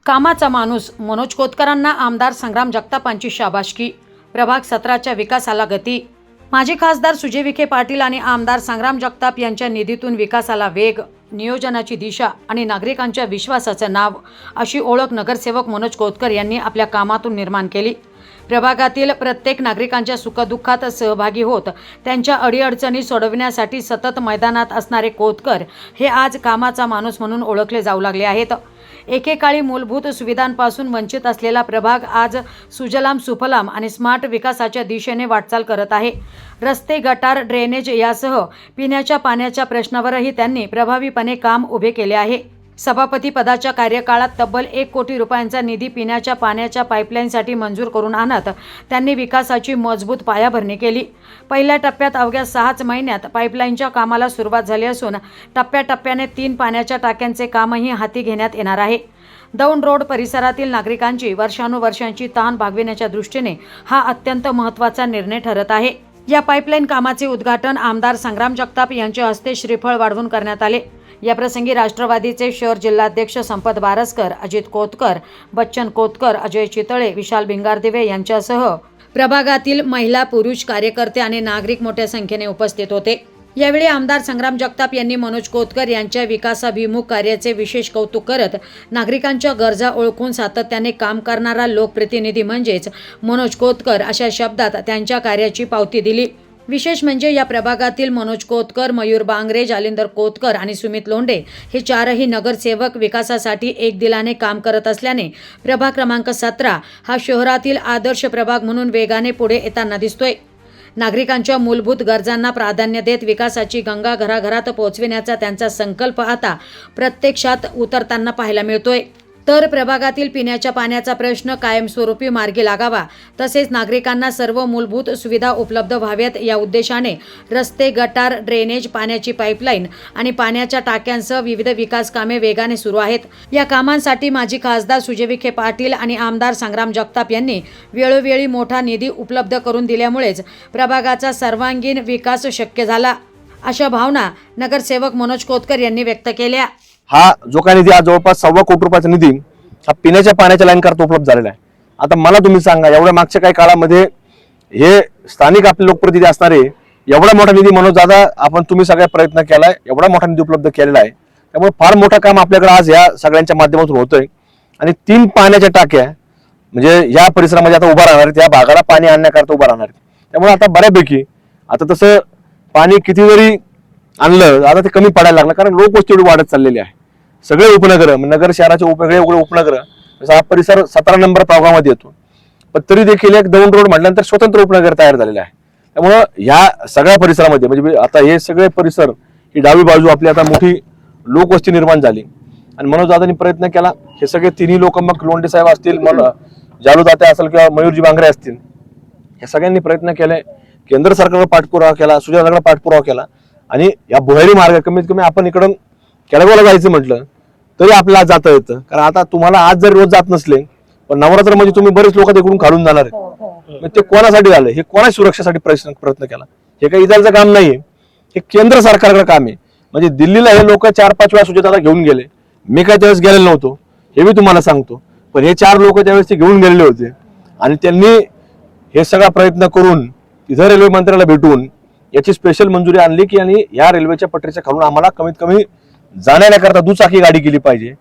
कामाचा माणूस मनोज कोतकरांना आमदार संग्राम जगतापांची शाबासकी। प्रभाग 17च्या विकासाला गती। माजी खासदार सुजय विखे पाटील आणि आमदार संग्राम जगताप यांच्या निधीतून विकासाला वेग, नियोजनाची दिशा आणि नागरिकांच्या विश्वासाचं नाव अशी ओळख नगरसेवक मनोज कोतकर यांनी आपल्या कामातून निर्माण केली। प्रभागातील प्रत्येक नागरिकांच्या सुखदुःखात सहभागी होत त्यांच्या अडीअडचणी सोडविण्यासाठी सतत मैदानात असणारे कोतकर हे आज कामाचा माणूस म्हणून ओळखले जाऊ लागले आहेत। एकेकाळी मूलभूत सुविधांपासून वंचित असलेला प्रभाग आज सुजलाम सुफलाम आणि स्मार्ट विकासाच्या दिशेने वाटचाल करत आहे। रस्ते, गटार, ड्रेनेज यासह पिण्याच्या पाण्याच्या प्रश्नावरही त्यांनी प्रभावीपणे काम उभे केले आहे। सभापती पदाच्या कार्यकाळात तब्बल 1 कोटी रुपयांचा निधी पिण्याच्या पाण्याच्या पाईपलाईनसाठी मंजूर करून आणत त्यांनी विकासाची मजबूत पायाभरणी केली। पहिल्या टप्प्यात अवघ्या 6 महिन्यात पाईपलाईनच्या कामाला सुरुवात झाली असून टप्प्याटप्प्याने 3 पाण्याच्या टाक्यांचे कामही हाती घेण्यात येणार आहे। दौंड रोड परिसरातील नागरिकांची वर्षानुवर्षांची तहान भागविण्याच्या दृष्टीने हा अत्यंत महत्त्वाचा निर्णय ठरत आहे। या पाईपलाईन कामाचे उद्घाटन आमदार संग्राम जगताप यांच्या हस्ते श्रीफळ वाढवून करण्यात आले। या प्रसंगी राष्ट्रवादीचे शहर जिल्हाध्यक्ष संपत बारसकर, अजित कोतकर, बच्चन कोतकर, अजय चितळे, विशाल भिंगारदिवे यांच्यासह प्रभागातील महिला, पुरुष, कार्यकर्ते आणि नागरिक मोठ्या संख्येने उपस्थित होते। यावेळी आमदार संग्राम जगताप यांनी मनोज कोतकर यांच्या विकासाभिमुख कार्याचे विशेष कौतुक करत नागरिकांच्या गरजा ओळखून सातत्याने काम करणारा लोकप्रतिनिधी म्हणजेच मनोज कोतकर अशा शब्दात त्यांच्या कार्याची पावती दिली। विशेष म्हणजे या प्रभागातील मनोज कोतकर, मयूर बांगरे, जालिंदर कोतकर आणि सुमित लोंढे हे 4ही नगरसेवक विकासासाठी एक दिलाने काम करत असल्याने प्रभाग क्रमांक 17 हा शहरातील आदर्श प्रभाग म्हणून वेगाने पुढे येताना दिसतोय। नागरिकांच्या मूलभूत गरजांना प्राधान्य देत विकासाची गंगा घराघरात पोहोचविण्याचा त्यांचा संकल्प आता प्रत्यक्षात उतरताना पाहायला मिळतोय। तर प्रभागातील पिण्याच्या पाण्याचा प्रश्न कायमस्वरूपी मार्गी लागावा, तसेच नागरिकांना सर्व मूलभूत सुविधा उपलब्ध व्हाव्यात या उद्देशाने रस्ते, गटार, ड्रेनेज, पाण्याची पाईपलाईन आणि पाण्याच्या टाक्यांसह विविध विकास कामे वेगाने सुरू आहेत। या कामांसाठी माजी खासदार सुजय विखे पाटील आणि आमदार संग्राम जगताप यांनी वेळोवेळी मोठा निधी उपलब्ध करून दिल्यामुळेच प्रभागाचा सर्वांगीण विकास शक्य झाला, अशा भावना नगरसेवक मनोज कोतकर यांनी व्यक्त केल्या। हा जो काही निधी आज जवळपास 1.25 कोटी रुपयाचा निधी हा पिण्याच्या पाण्याच्या लाईन करता उपलब्ध झालेला आहे। आता मला तुम्ही सांगा, एवढ्या मागच्या काही काळामध्ये हे स्थानिक आपले लोकप्रतिनिधी असणारे एवढा मोठा निधी मनोज दादा आपण तुम्ही सगळ्या प्रयत्न केलाय, एवढा मोठा निधी उपलब्ध केलेला आहे। त्यामुळे फार मोठं काम आपल्याकडे आज या सगळ्यांच्या माध्यमातून होतंय। आणि 3 पाण्याच्या टाक्या म्हणजे या परिसरामध्ये आता उभा राहणार आहेत, या भागाला पाणी आणण्याकरता उभा राहणार आहेत। त्यामुळे आता बऱ्यापैकी आता तसं पाणी किती जरी आणलं आता ते कमी पडायला लागलं, कारण लोकवस्ती एवढी वाढत चाललेली आहे। सगळे उपनगर, नगर शहराचे वेगळे उपनगर, जसं हा परिसर 17 नंबर प्रभागामध्ये येतो, पण तरी देखील एक दौंड रोड म्हटल्यानंतर स्वतंत्र उपनगर तयार झालेलं आहे। त्यामुळं ह्या सगळ्या परिसरामध्ये म्हणजे आता हे सगळे परिसर ही डावी बाजू आपली आता मोठी लोकवस्ती निर्माण झाली आणि मनोज दादांनी प्रयत्न केला। हे सगळे 3ही लोक, मग लोंढे साहेब असतील, जालू दाते असेल किंवा मयूरजी बांगरे असतील, या सगळ्यांनी प्रयत्न केले। केंद्र सरकारला पाठपुरावा केला, सुजय दादाला पाठपुरावा केला आणि या भुयारी मार्ग कमीत कमी आपण इकडून केळगावला जायचं म्हटलं तरी आपल्याला जाता येतं। कारण आता तुम्हाला आज जर रोज जात नसले पण नवरात्र म्हणजे तुम्ही बरेच लोक तिकडून खालून जाणार आहे, ते कोणासाठी झालं? हे कोणा सुरक्षेसाठी प्रयत्न केला? हे काही इजाचं काम नाहीये, हे केंद्र सरकारकडे काम आहे। म्हणजे दिल्लीला हे लोक 4-5 वेळा सुजयदादा घेऊन गेले, मी काय त्यावेळेस गेलेलो नव्हतो हे मी तुम्हाला सांगतो, पण हे 4 लोक त्यावेळेस ते घेऊन गेलेले होते आणि त्यांनी हे सगळा प्रयत्न करून तिथं रेल्वे मंत्र्याला भेटून याची स्पेशल मंजुरी आणली की आणि या रेल्वेच्या पटरीच्या खालून आम्हाला कमीत कमी जाण्याकरता दुचाकी गाडी केली पाहिजे,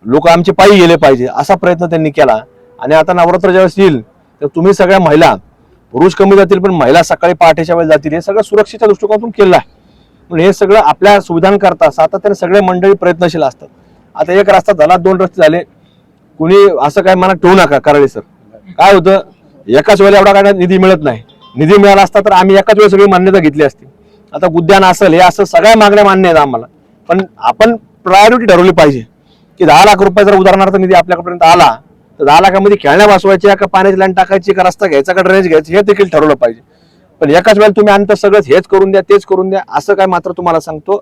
लोक आमचे पायी गेले पाहिजे, असा प्रयत्न त्यांनी केला। आणि आता नवरात्र ज्यावेळेस येईल तर तुम्ही सगळ्या महिला, पुरुष कमी जातील पण महिला सकाळी पहाटेच्या वेळेस जातील, हे सगळं सुरक्षेच्या दृष्टिकोनातून केलं आहे। पण हे सगळं आपल्या सुविधांकरता सातत्याने सगळे मंडळी प्रयत्नशील असतात। आता एक रस्ता झाला, 2 रस्ते झाले, कुणी असं काय मनात ठेवू नका कराळे सर। काय होतं, एकाच वेळेला एवढा काय निधी मिळत नाही, निधी मिळाला असता तर आम्ही एकाच वेळेस सगळी मान्यता घेतली असती। आता उद्यान असेल, हे असं सगळ्या मागण्या मान्य आहेत आम्हाला, पण आपण प्रायोरिटी ठरवली पाहिजे की 10 लाख रुपये जर उदाहरणार्थ निधी आपल्यापर्यंत आला तर 10 लाखामध्ये खेळण्या बसवायच्या का पाण्याची लाईन टाकायची का रस्ता घ्यायचा का ड्रेनेज घ्यायचं हे देखील ठरवलं पाहिजे। पण एकाच वेळेला तुम्ही आणता सगळंच हेच करून द्या तेच करून द्या असं काय मात्र तुम्हाला सांगतो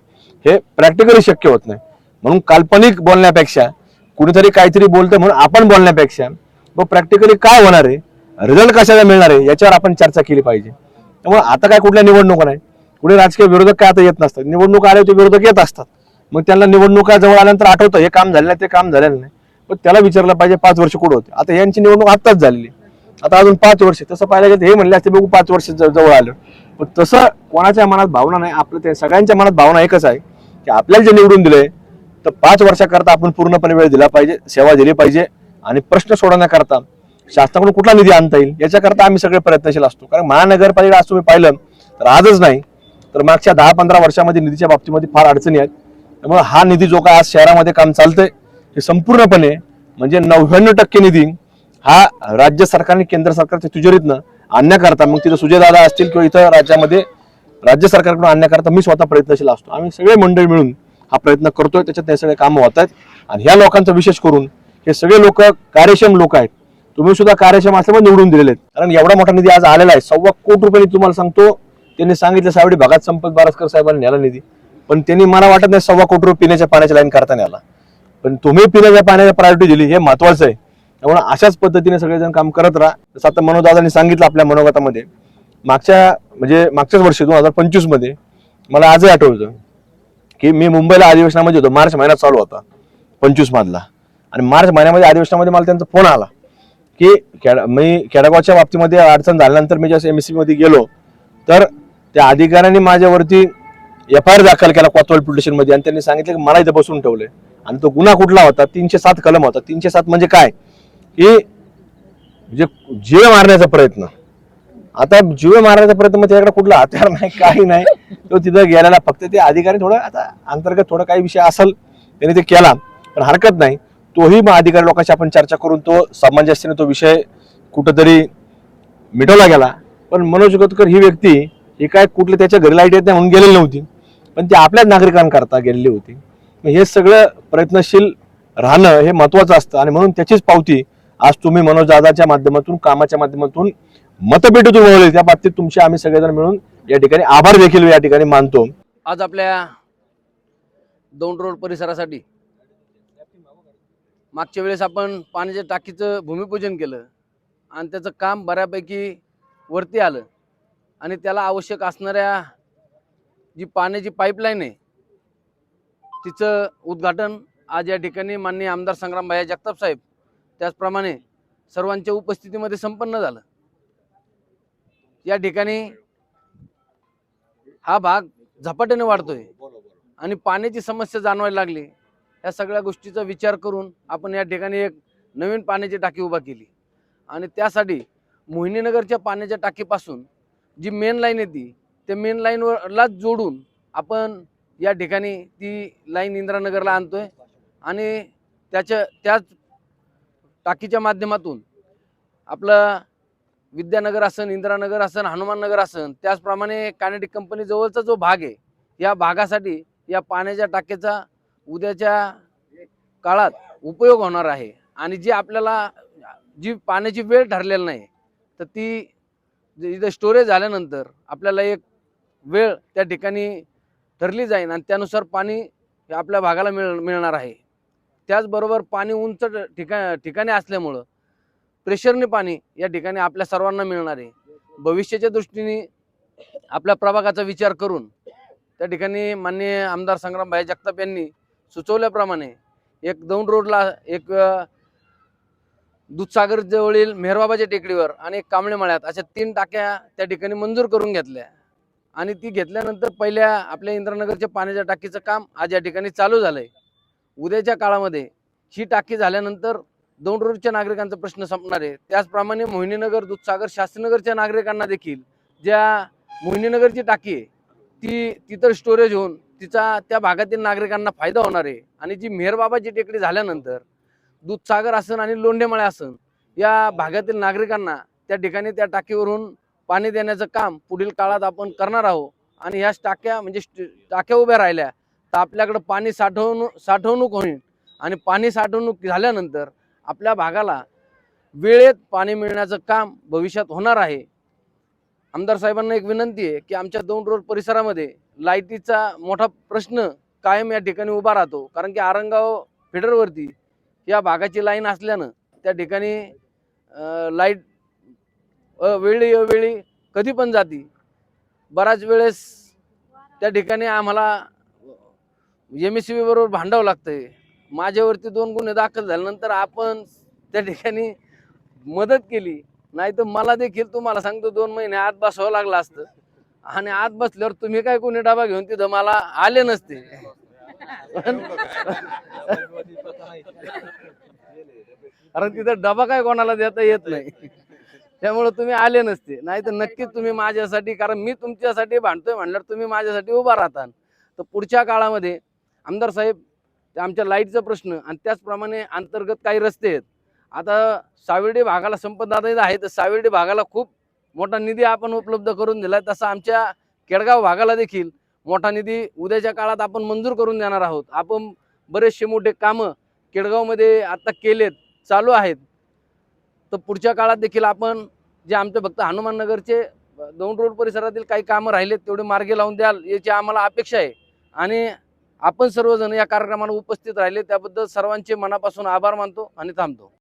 हे प्रॅक्टिकली शक्य होत नाही। म्हणून काल्पनिक बोलण्यापेक्षा, कुणीतरी काहीतरी बोलतं म्हणून आपण बोलण्यापेक्षा मग प्रॅक्टिकली काय होणार आहे, रिझल्ट कशाला मिळणार आहे याच्यावर आपण चर्चा केली पाहिजे। त्यामुळे आता काय कुठल्या निवडणुका नाही, कुठे राजकीय विरोधक काय आता येत नसतात, निवडणूक आले ते विरोधक येत असतात, मग त्यांना निवडणुका जवळ आल्यानंतर आठवतं हे काम झालं नाही ते काम झालेलं नाही। पण त्याला विचारलं पाहिजे 5 वर्ष कुठं होते. आता यांची निवडणूक आत्ताच झालेली, आता अजून 5 वर्ष. तसं पाहायला गेलं हे म्हणले असते बघू 5 वर्ष जवळ आलं, पण तसं कोणाच्या मनात भावना नाही. आपलं ते सगळ्यांच्या मनात भावना एकच आहे की आपल्याला जे निवडून दिले तर 5 वर्षाकरता आपण पूर्णपणे वेळ दिला पाहिजे, सेवा दिली पाहिजे आणि प्रश्न सोडवण्याकरता शासनाकडून कुठला निधी आणता येईल याच्याकरता आम्ही सगळे प्रयत्नशील असतो. कारण महानगरपालिका आज तुम्ही पाहिलं तर आजच नाही तर मागच्या 10-15 वर्षामध्ये निधीच्या बाबतीमध्ये फार अडचणी आहेत. त्यामुळे हा निधी जो काय आज शहरामध्ये काम चालतंय हे संपूर्णपणे म्हणजे 99% निधी हा राज्य सरकारने केंद्र सरकारच्या तिजोरीतनं आणण्याकरता, मग तिथं सुजयदादा असतील किंवा इथं राज्यामध्ये राज्य सरकारकडून आणण्याकरता मी स्वतः प्रयत्नशील असतो. आम्ही सगळे मंडळी मिळून हा प्रयत्न करतोय, त्याच्यात हे सगळे कामं होत आहेत. आणि ह्या लोकांचा विशेष करून हे सगळे लोक कार्यक्षम लोक आहेत. तुम्ही सुद्धा कार्यक्षम असल्यामुळे निवडून दिलेले आहेत. कारण एवढा मोठा निधी आज आलेला आहे, 1.25 कोटी रुपये तुम्हाला सांगतो. त्यांनी सांगितलं सावडी भागात संपत बारसकर साहेबांनी न्याला निधी, पण त्यांनी मला वाटत नाही 1.25 कोटी रुपये पिण्याच्या पाण्याच्या लाईन करता न्याला. पण तुम्ही पिण्याच्या पाण्याला प्रायोरिटी दिली हे महत्वाचं आहे. त्यामुळे अशाच पद्धतीने सगळेजण काम करत राहा. जसं आता मनोजदादांनी सांगितलं आपल्या मनोगतामध्ये, मागच्याच वर्षी 2025 मध्ये मला आजही आठवतं की मी मुंबईला अधिवेशनामध्ये होतो. मार्च महिन्यात चालू होता 25 मधला, आणि मार्च महिन्यामध्ये अधिवेशनामध्ये मला त्यांचा फोन आला की मी खेडागावच्या बाबतीमध्ये अडचण झाल्यानंतर मी जेव्हा MSC मध्ये गेलो तर त्या अधिकाऱ्यांनी माझ्यावरती FIR दाखल केला कोतवाल पोलीस स्टेशनमध्ये, आणि त्यांनी सांगितलं की मला इथं बसून ठेवले. आणि तो गुन्हा कुठला होता? 307 कलम होता. 307 म्हणजे काय की म्हणजे जीव मारण्याचा प्रयत्न. आता जीव मारण्याचा प्रयत्न म्हणजे त्याकडे कुठला हत्यार नाही, काही नाही. तो तिथं गेलेला, फक्त ते अधिकारी थोडं आता अंतर्गत थोडं काही विषय असेल त्याने ते केला, पण हरकत नाही. तोही मग अधिकारी लोकांशी आपण चर्चा करून तो सामंजस्याने तो विषय कुठंतरी मिटवला गेला. पण मनोज कोतकर ही व्यक्ती ही काय कुठले त्याच्या घरी लाईट येत नाही म्हणून गेलेली नव्हती, पण ती आपल्याच नागरिकांकरता गेलेली होती. हे सगळं प्रयत्नशील राहणं हे महत्वाचं असतं, आणि म्हणून त्याचीच पावती आज तुम्ही मनोजदादाच्या माध्यमातून, कामाच्या माध्यमातून, मतपेटीतून मिळवली. त्या बाबतीत तुमचे आम्ही सगळेजण मिळून या ठिकाणी आभार देखील या ठिकाणी मानतो. आज आपल्या दौंड रोड परिसरासाठी मागच्या वेळेस आपण पाण्याच्या टाकीचं भूमिपूजन केलं आणि त्याचं काम बऱ्यापैकी वरती आलं, आणि त्याला आवश्यक असणाऱ्या जी पाण्याची पाईपलाईन आहे तिचं उद्घाटन आज या ठिकाणी माननीय आमदार संग्रामभाई जगताप साहेब त्याचप्रमाणे सर्वांच्या उपस्थितीमध्ये संपन्न झालं. या ठिकाणी हा भाग झपाट्याने वाढतोय आणि पाण्याची समस्या जाणवायला लागली. या सगळ्या गोष्टीचा विचार करून आपण या ठिकाणी एक नवीन पाण्याची टाकी उभा केली, आणि त्यासाठी मोहिनीनगरच्या पाण्याच्या टाकीपासून जी मेन लाईन येते त्या मेन लाईनवरलाच जोडून आपण या ठिकाणी ती लाईन इंदिरानगरला आणतोय, आणि त्याच टाकीच्या माध्यमातून आपलं विद्यानगर असन, इंदिरानगर असन, हनुमाननगर असन, त्याचप्रमाणे कानेटिक कंपनी जवळचा जो भाग आहे या भागासाठी या पाण्याच्या टाकीचा उद्याच्या काळात उपयोग होणार आहे. आणि जी आपल्याला जी पाण्याची वेळ ठरलेली नाही तर ती इथं स्टोरेज झाल्यानंतर आपल्याला एक वेळ त्या ठिकाणी ठरली जाईल आणि त्यानुसार पाणी आपल्या भागाला मिळणार आहे. त्याचबरोबर पाणी उंच ठिकाणी असल्यामुळं प्रेशरने पाणी या ठिकाणी आपल्या सर्वांना मिळणार आहे. भविष्याच्या दृष्टीने आपल्या प्रभागाचा विचार करून त्या ठिकाणी माननीय आमदार संग्रामभाई जगताप यांनी सुचवल्याप्रमाणे एक दौंड रोडला एक दूधसागर जवळील मेहरबाबाच्या टेकडीवर आणि एक कांबळेमळ्यात अशा 3 टाक्या त्या ठिकाणी मंजूर करून घेतल्या, आणि ती घेतल्यानंतर पहिल्या आपल्या इंदिरानगरच्या पाण्याच्या टाकीचं काम आज या ठिकाणी चालू झालंय. उद्याच्या काळामध्ये ही टाकी झाल्यानंतर दौंड रोडच्या नागरिकांचा प्रश्न संपणार आहे. त्याचप्रमाणे मोहिनीनगर, दूधसागर, शास्त्रीनगरच्या नागरिकांना देखील ज्या मोहिनीनगरची टाकी आहे ती तिथं स्टोरेज होऊन तिचा त्या भागातील नागरिकांना फायदा होणार आहे. आणि जी मेहरबाबाची टेकडी झाल्यानंतर दूधसागर असन आणि लोंढेमळे असन या भागातील नागरिकांना त्या ठिकाणी त्या टाकीवरून पाणी देण्याचं काम पुढील काळात आपण करणार आहोत. आणि ह्या टाक्या म्हणजे टाक्या उभ्या राहिल्या तर आपल्याकडे पाणी साठवणूक होईल, आणि पाणी साठवणूक झाल्यानंतर आपल्या भागाला वेळेत पाणी मिळण्याचं काम भविष्यात होणार आहे. आमदार साहेबांना एक विनंती आहे की आमच्या दौंड रोड परिसरामध्ये लाईटीचा मोठा प्रश्न कायम या ठिकाणी उभा राहतो, कारण की आरंगाव फेडरवरती या भागाची लाईन असल्यानं त्या ठिकाणी लाईट वेळी कधी पण जाती. बराच वेळेस त्या ठिकाणी आम्हाला MSCB बरोबर भांडावं लागतंय, माझ्यावरती 2 गुन्हे दाखल झाल्यानंतर आपण त्या ठिकाणी मदत केली, नाही तर मला देखील तुम्हाला सांगतो 2 महिने आत बसावं लागलं असतं आणि आत बसल्यावर तुम्ही काय कोणी डबा घेऊन तिथं मला आले नसते. कारण तिथं डबा काय कोणाला देता येत नाही, त्यामुळे तुम्ही आले नसते. नाही तर नक्कीच तुम्ही माझ्यासाठी, कारण मी तुमच्यासाठी भांडतोय म्हणल्यावर तुम्ही माझ्यासाठी उभा राहता. तर पुढच्या काळामध्ये आमदार साहेब, आमच्या लाईटचा प्रश्न आणि त्याचप्रमाणे अंतर्गत काही रस्ते आहेत. आता सावर्डे भागाला संपतदाता आहे, तर सावर्डे भागाला खूप मोठा निधी आपण उपलब्ध करून दिलाय. तसा आमच्या केडगाव भागाला देखील मोठा निधी उद्याच्या काळात आपण मंजूर करून देणार आहोत. आपण बरेचसे मोठे कामं केडगावमध्ये आता केलेत, चालू आहेत. तर पुढच्या काळात देखील आपण जे आमच्या फक्त हनुमाननगरचे 2 रोड परिसरातील काही कामं राहिलेत तेवढे मार्गी लावून द्याल याची आम्हाला अपेक्षा आहे. आणि आपण सर्वजण या कार्यक्रमाला उपस्थित राहिले त्याबद्दल सर्वांचे मनापासून आभार मानतो आणि थांबतो.